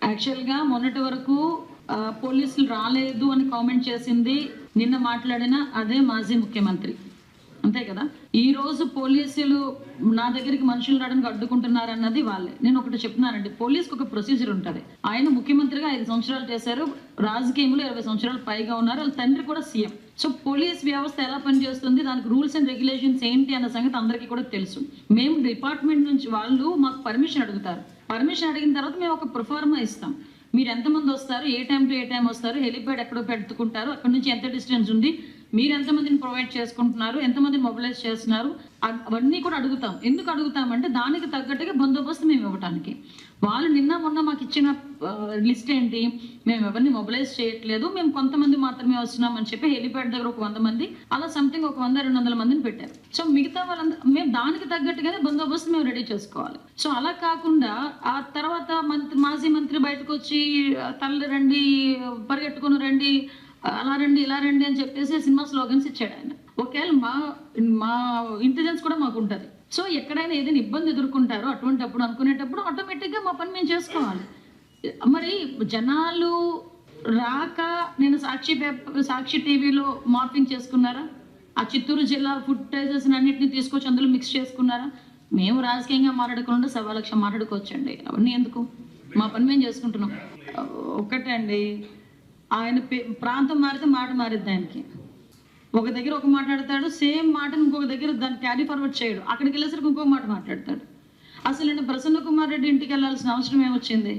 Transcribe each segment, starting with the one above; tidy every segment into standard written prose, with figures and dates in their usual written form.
యాక్చువల్గా మొన్నటి వరకు పోలీసులు రాలేదు అని కామెంట్ చేసింది, నిన్న మాట్లాడిన అదే మాజీ ముఖ్యమంత్రి, అంతే కదా. ఈ రోజు పోలీసులు నా దగ్గరికి మనుషులు రావడానికి అడ్డుకుంటున్నారు అన్నది వాళ్ళే. నేను ఒకటి చెప్తున్నానండి, పోలీస్కి ఒక ప్రొసీజర్ ఉంటుంది. ఆయన ముఖ్యమంత్రిగా 5 సంవత్సరాలు చేశారు, రాజకీయంలో 20 సంవత్సరాలు పైగా ఉన్నారు, వాళ్ళ తండ్రి కూడా సీఎం. సో పోలీస్ వ్యవస్థ ఎలా పనిచేస్తుంది, దానికి రూల్స్ అండ్ రెగ్యులేషన్స్ ఏంటి అన్న సంగతి అందరికీ కూడా తెలుసు. మేము డిపార్ట్మెంట్ నుంచి వాళ్ళు మాకు పర్మిషన్ అడుగుతారు, పర్మిషన్ అడిగిన తర్వాత మేము ఒక ప్రొఫార్మా ఇస్తాం. మీరు ఎంతమంది వస్తారు, ఏ టైం టు ఏ టైం వస్తారు, హెలిప్యాడ్ ఎక్కడో పెట్టుకుంటారు, అక్కడ నుంచి ఎంత డిస్టెన్స్ ఉంది, మీరు ఎంతమందిని ప్రొవైడ్ చేసుకుంటున్నారు, ఎంతమందిని మొబిలైజ్ చేస్తున్నారు, అవన్నీ కూడా అడుగుతాం. ఎందుకు అడుగుతామంటే దానికి తగ్గట్టుగా బందోబస్తు మేము ఇవ్వడానికి. వాళ్ళు నిన్న మొన్న మాకు ఇచ్చిన లిస్ట్ ఏంటి, మేము ఎవరిని మొబిలైజ్ చేయట్లేదు, మేము కొంతమంది మాత్రమే వస్తున్నామని చెప్పి హెలిప్యాడ్ దగ్గర ఒక 100 మంది అలా సంథింగ్ ఒక 100-200 మందిని పెట్టారు. సో మిగతా వాళ్ళందరూ మేము దానికి తగ్గట్టుగానే బందోబస్తు మేము రెడీ చేసుకోవాలి. సో అలా కాకుండా ఆ తర్వాత మాజీ మంత్రి బయటకు వచ్చి తల్లి రండి, పరిగెట్టుకుని రండి, అలా రండి, ఇలా రండి అని చెప్పేసి సినిమా స్లోగన్స్ ఇచ్చాడు ఆయన. ఒకవేళ మా ఇంటెలిజెన్స్ కూడా మాకు ఉంటుంది. సో ఎక్కడైనా ఏదైనా ఇబ్బంది ఎదుర్కొంటారో అటువంటిప్పుడు అనుకునేటప్పుడు ఆటోమేటిక్గా మా పని మేము చేసుకోవాలి. మరి జనాలు రాక నేను సాక్షి టీవీలో మార్పింగ్ చేసుకున్నారా, ఆ చిత్తూరు జిల్లా ఫుటేజెస్ అన్నింటినీ తీసుకొచ్చి అందులో మిక్స్ చేసుకున్నారా? మేము రాజకీయంగా మాట్లాడకుండా 1,00,000 మాట్లాడుకోవచ్చండి, అవన్నీ ఎందుకు, మా పని మేము చేసుకుంటున్నాం. ఒక్కటే అండి, ఆయన ప్రాంతం మారితే మాట మారిద్ది. ఆయనకి ఒక దగ్గర ఒక మాట్లాడతాడు, సేమ్ మాటను ఇంకొక దగ్గర దాన్ని క్యారీ ఫార్వర్డ్ చేయడు, అక్కడికి వెళ్ళేసరికి ఇంకొక మాట మాట్లాడతాడు. అసలు నేను ప్రసన్న కుమార్ రెడ్డి ఇంటికి వెళ్ళాల్సిన అవసరం ఏమొచ్చింది?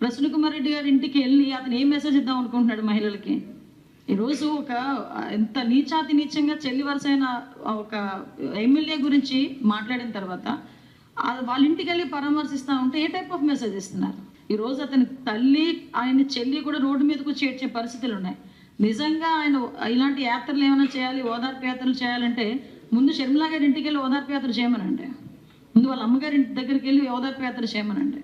ప్రసన్న కుమార్ రెడ్డి గారి ఇంటికి వెళ్ళి అతను ఏం మెసేజ్ ఇద్దాం అనుకుంటున్నాడు మహిళలకి? ఈరోజు ఒక ఎంత నీచంగా చెల్లి వరుసైన ఒక ఎమ్మెల్యే గురించి మాట్లాడిన తర్వాత వాళ్ళ ఇంటికి వెళ్ళి పరామర్శిస్తూ ఉంటే ఏ టైప్ ఆఫ్ మెసేజ్ ఇస్తున్నారు? ఈరోజు అతని తల్లి, ఆయన చెల్లి కూడా రోడ్డు మీదకు చేర్చే పరిస్థితులు ఉన్నాయి. నిజంగా ఆయన ఇలాంటి యాత్రలు ఏమైనా చేయాలి, ఓదార్పు యాత్రలు చేయాలంటే ముందు షర్మిలా గారి ఇంటికి వెళ్ళి ఓదార్పు యాత్ర చేయమనండి, ముందు వాళ్ళ అమ్మగారి ఇంటి దగ్గరికి వెళ్ళి ఓదార్పు యాత్ర చేయమనండి,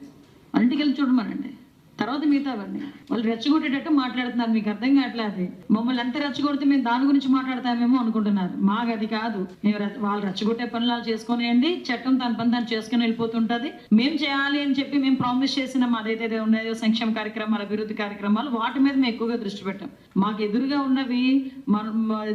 వాళ్ళ ఇంటికి వెళ్ళి చూడమనండి, తర్వాత మిగతావన్నీ. వాళ్ళు రెచ్చగొట్టేటట్టు మాట్లాడుతున్నారు, మీకు అర్థం కావట్లేదు. అది మమ్మల్ని ఎంత రెచ్చగొడితే మేము దాని గురించి మాట్లాడతామేమో అనుకుంటున్నారు. మాకు అది కాదు. మేము వాళ్ళు రెచ్చగొట్టే పనులు చేసుకునేయండి, చట్టం తన పని దాన్ని చేసుకుని వెళ్ళిపోతుంటుంది. మేము చేయాలి అని చెప్పి మేము ప్రామిస్ చేసిన అదైతే ఉన్నాయో సంక్షేమ కార్యక్రమాలు, అభివృద్ధి కార్యక్రమాలు, వాటి మీద మేము ఎక్కువగా దృష్టి పెట్టాం. మాకు ఎదురుగా ఉన్నవి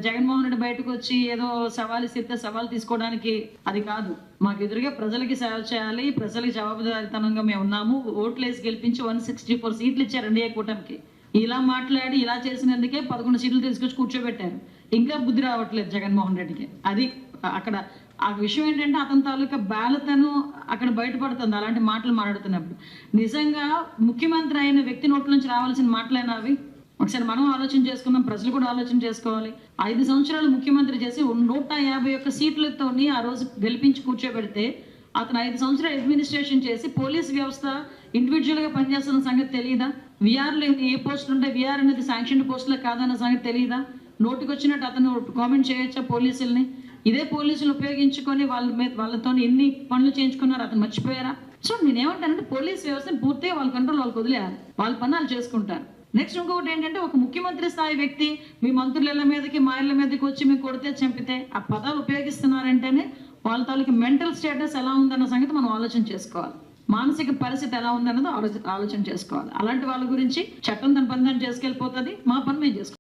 జగన్మోహన్ రెడ్డి బయటకు వచ్చి ఏదో సవాలు ఇస్తే సవాలు తీసుకోవడానికి అది కాదు. మాకు ఎదురుగా ప్రజలకి సేవ చేయాలి, ప్రజలకి జవాబుదారితనంగా మేము ఉన్నాము. ఓట్లేసి గెలిపించి 164 సీట్లు ఇచ్చారు ఎన్డీఏ కూటమికి. ఇలా మాట్లాడి ఇలా చేసినందుకే 11 సీట్లు తీసుకొచ్చి కూర్చోబెట్టారు. ఇంకా బుద్ధి రావట్లేదు జగన్మోహన్ రెడ్డికి. అది అక్కడ ఆ విషయం ఏంటంటే అతని తాలూకా బాలతను అక్కడ బయటపడుతుంది అలాంటి మాటలు మాట్లాడుతున్నప్పుడు. నిజంగా ముఖ్యమంత్రి అయిన వ్యక్తి నోట్ల నుంచి రావాల్సిన మాటలైనా అవి? ఒకసారి మనం ఆలోచన చేసుకున్నాం, ప్రజలు కూడా ఆలోచన చేసుకోవాలి. 5 సంవత్సరాలు ముఖ్యమంత్రి చేసి 151 సీట్లతోని ఆ రోజు గెలిపించి కూర్చోబెడితే అతను 5 సంవత్సరాలు అడ్మినిస్ట్రేషన్ చేసి పోలీస్ వ్యవస్థ ఇండివిజువల్గా పనిచేస్తున్న సంగతి తెలియదా? విఆర్లో ఏ పోస్టులు ఉంటాయి, విఆర్ అనేది శాంక్షన్ పోస్టులే కాదన్న సంగతి తెలియదా? నోటికి వచ్చినట్టు అతను కామెంట్ చేయొచ్చా పోలీసుల్ని? ఇదే పోలీసులు ఉపయోగించుకొని వాళ్ళతో ఎన్ని పనులు చేయించుకున్నారు, అతను మర్చిపోయారా? సో నేనేమంటానంటే పోలీస్ వ్యవస్థను పూర్తిగా వాళ్ళ కంట్రోల్ వాళ్ళకి వదిలేయాలి, వాళ్ళ పని వాళ్ళు చేసుకుంటారు. నెక్స్ట్ ఇంకొకటి ఏంటంటే, ఒక ముఖ్యమంత్రి స్థాయి వ్యక్తి మీ మంత్రుల మీదకి మా ఇళ్ళ మీదకి వచ్చి మీకు కొడితే చంపితే ఆ పదాలు ఉపయోగిస్తున్నారంటేనే వాళ్ళ తాలూకు మెంటల్ స్టేటస్ ఎలా ఉందన్న సంగతి మనం ఆలోచన చేసుకోవాలి. మానసిక పరిస్థితి ఎలా ఉందన్నది ఆలోచన చేసుకోవాలి. అలాంటి వాళ్ళ గురించి చట్టం తన పని చేసుకెళ్ళిపోతుంది, మా పని మేము చేసుకోవాలి.